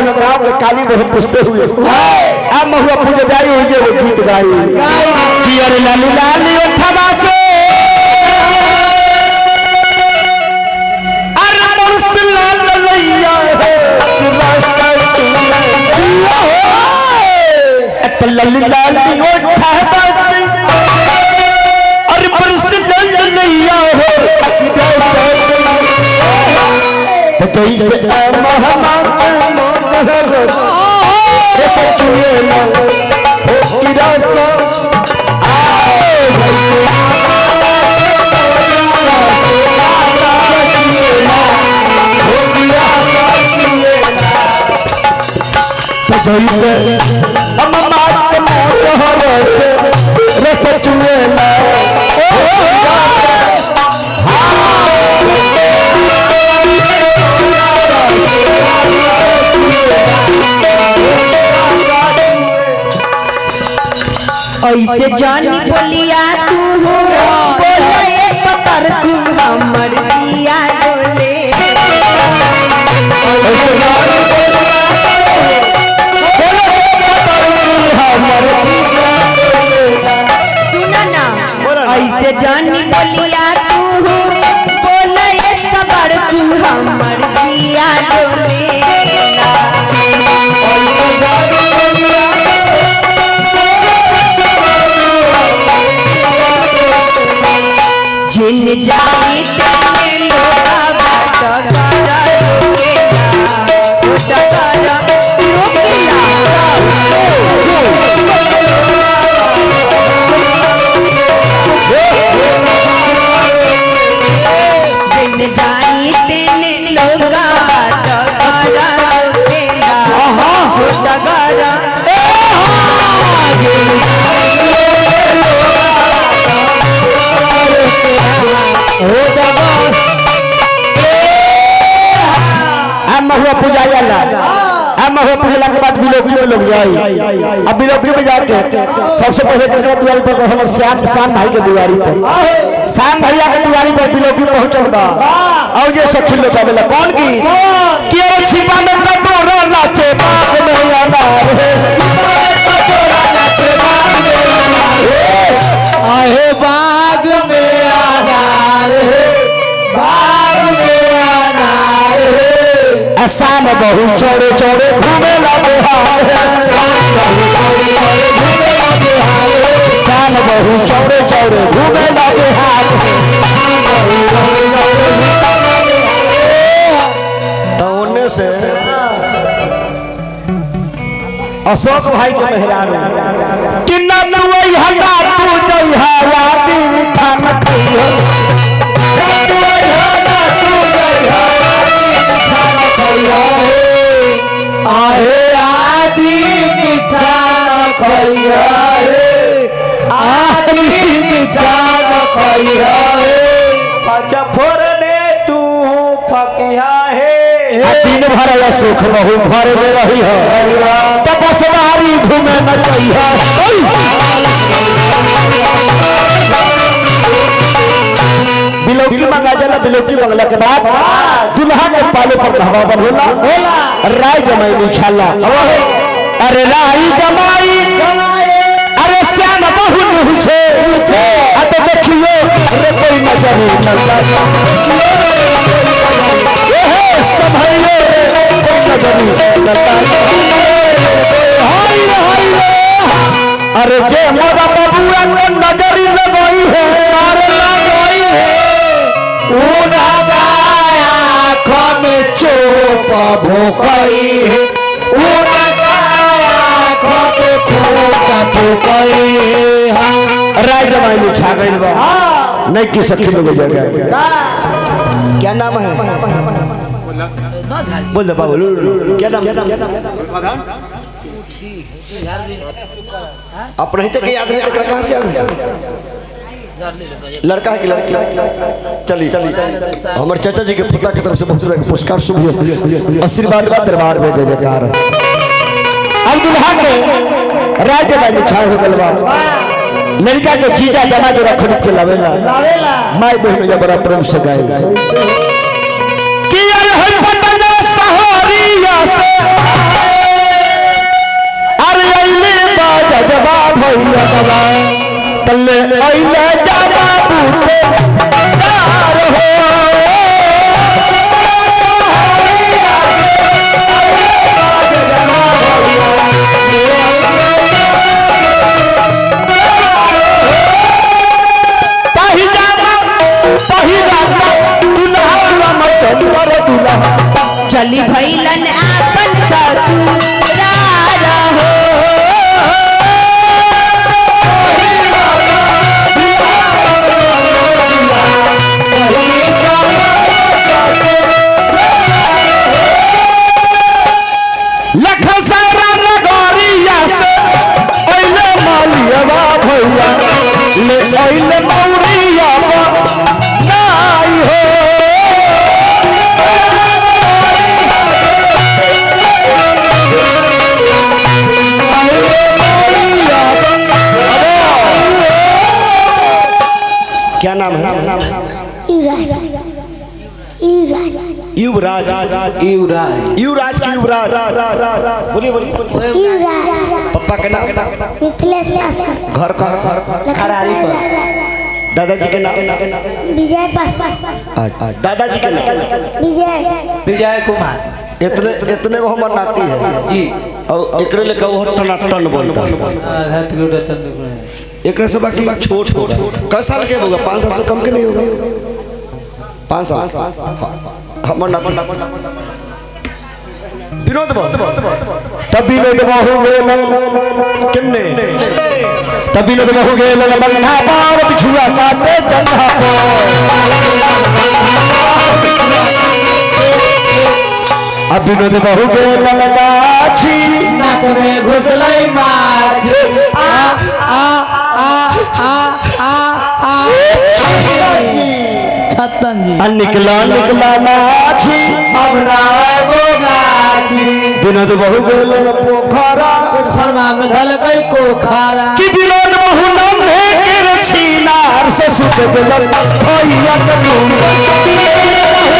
बहन गांव के काली बहन पूछते हुए आ महुआ पूजे जाई हुई जे वो गीत गाई कि अरे लाली लाली उठवा से अरे मुर्सला ललैया है कि रास्ता तू लाली लाली उठवा से अरे मुर्सला ललैया है कि रास्ता तो जैसे महमा जैसे रस चुएला ऐसे जानी बोलिया तू बोले पतर तू हमर दिया डोले सुना ना ऐसे जानी बोलिया तू बोले सबर तू हमर दिया डोले जिन जाई तेने लोगा बात करा रोकेला जिन जाई तेने लोगा बात करा रोकेला डगरा महुआ पूजा महुआ पूजला के बाद बिलोकी में लोग जाई अब बिलोकी में जाके सबसे पहले ककरा दुआरी पर हमर श्याम भाई के दुआरी पर श्याम भैया के दुआरी पर बिलोकी पहुंचल बा और ये सखी लोग आवेला कौन की कि अरे छिपा में कटोरा नाचे बाग में अनार है आहे बाग में अनार है बाग में अनार है शाम बहु चौड़े चौड़े घूमे लगे शाम बहु चौड़े चौड़े घूमे लगे तो उनमें से अशोक भाई के मेहरान कि ना दुई हटा तू जइहा यादी मीठा न खइहो आहे आदि मीठा खइया है आदि मीठा खइया है अच्छा फोरने तू फकिया है दिन भर या सुख बहु घर में रही है तब सवारी घूमे न चाहिए बिलोकी मंगा जला बिलोकी मंगला के बाद दुल्हा के पाले पर हवा होला राय जमाई निछाला अरे राय जमाई अरे श्याम बहु हुछे आ तो देखियो अरे कोई नजर न लगा ए संभलियो कोई नजर न लगा अरे जे मोरा बबुआ ने नजर लगई है चोप भोकई है राय जमाई में छा गई बा नहीं की सखी लोग जगह क्या नाम है बोल दे बाबू क्या नाम अपना ही तक याद है कहां से लड़का है कि लड़की चली हमारे चाचा जी के पुतला की तरफ से बहुत सारा पुरस्कार शुभ आशीर्वाद का दरबार में जय जयकार अब दुल्हा के राज्य में छाड़ हो गलवा लड़का के जीजा जमा जो रख के लावेला माई बहन में बड़ा प्रेम से गाए कि यार हम पटना सहारिया से कैलन आपन ससुरार हो लखन सारा नगरिया से ओइले मालियवा भैया ले ओइले मौरिया नाई हो क्या नाम है? युवराज युवराज की युवराज बोलिए बोलिए पप्पा के नाम घर कहाँ दादाजी के नाम विजय पासवान दादाजी के नाम विजय कुमार इतने को हमर नाती है जी और एकरे ले कहू टन बोलता एकरे से बाकी छोट होगा कै साल के होगा 5 साल से कम के नहीं होगा 5 साल हमर नाती विनोद तब विनोद बहु गेल किन्ने तब विनोद बहु गेल बन्हा पार बिछुआ काटे जन्हा को अब विनोद बहु गेल गाछी ना करे घुसलै माछी आ आ आ आ आ आ छतन जी निकला माछी अब राय बोगाछी विनोद बहु गेल पोखरा फरमा में धल कई को खारा कि विनोद बहु नाम है के रछीनार से सुत गेल भैया कलूम भैया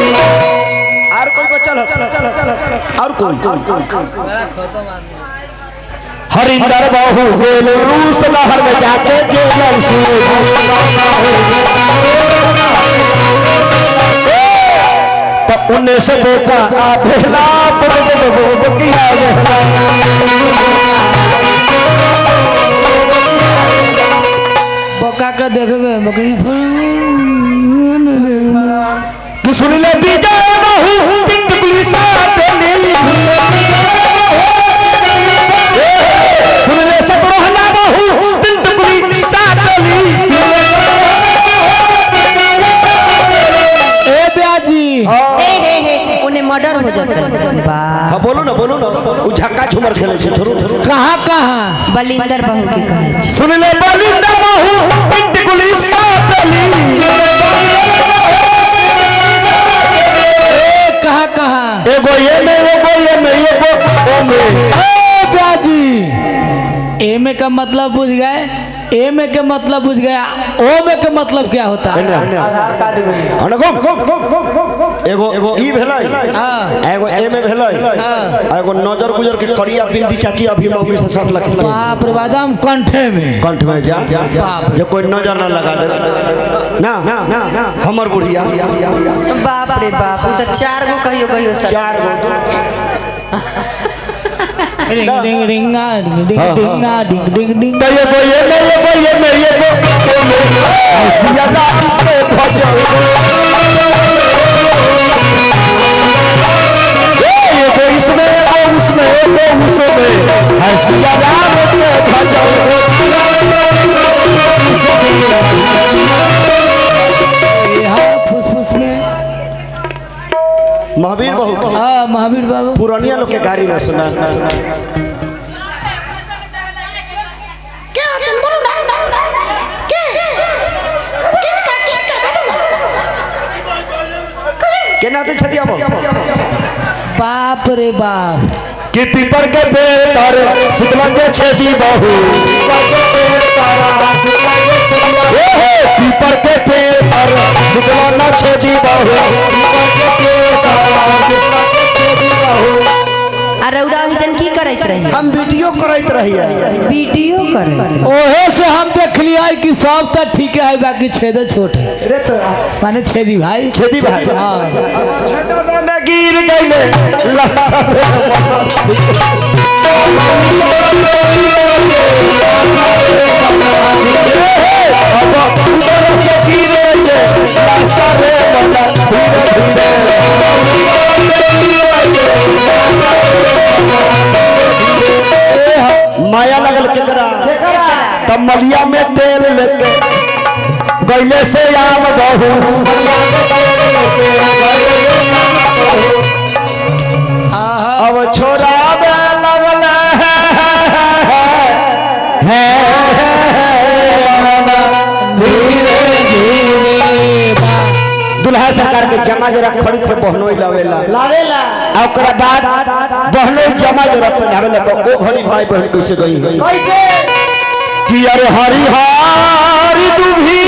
और कोई बचल और कोई हरिंदर बाहू गेल रूस लहर में जाके गेल तो 1902 का भेला किया बका के देखोगे बकरी तू सुन ले विजय बहु टिकली साथ ले सुन ले सतरोहना बहु टिकली साथ ली ए ब्याजी उन्हें मर्डर हो जाता है हां बोलो ना वो झक्का झुमर खेले छे छोरो कहाँ बलिंदर बहू के कहे सुन ले बलिंदर बहु टिकली साथ ली कहाँ एगो ये में एगो ओ में ब्याजी ए में का मतलब बुझ गए ए में के मतलब बुझ गया ओ में के मतलब क्या होता है एगो ई भेलै एगो ए में भेलै एगो नजर गुजर के करिया बिंदी चाची अभी मौगी से सब लखी बाप रे बादाम कंठे में जा जो कोई नजर ना लगा दे ना हमर बुढ़िया बाप रे बाप तो 4 गो कहियो सर 4 गो रिंग रिंग रिंगा डिंगा डिंग डिंग डिंग तो ये हसिया दा के भजो ये इसमें हसिया दा के भजो फुसफुस में महावीर बहु हाँ महावीर बाबू पुरानिया लोग के गाड़ी ना सुना केना दे छदिया बाप रे बाप कि पीपर के पेड़ तर सुतला के छेदी बहु पीपर के पेड़ तर सुतला न छेदी बहु रउरा उजन की करैत रही हम वीडियो करैत रहिए वीडियो करे ओहे से हम देख लिया कि सब तो ठीक है बाकी छेदे छोट है माने छेदी भाई छेदी भाई हाँ में गिर गईले लहसा रे अब ऊपर से गिरे लहसा रे माया लगल केकरा तब मलिया में तेल लेके गईले से आम बहू अब छोड़ा लगल है दुल्हा सरकार के जमा जरा खरीद के बहनोई लावेला आ ओकरा बाद बहनोई जमा जरा पहनावेला तो ओ घड़ी भाई बहन कैसे गई है कि अरे हरी हरी दुभी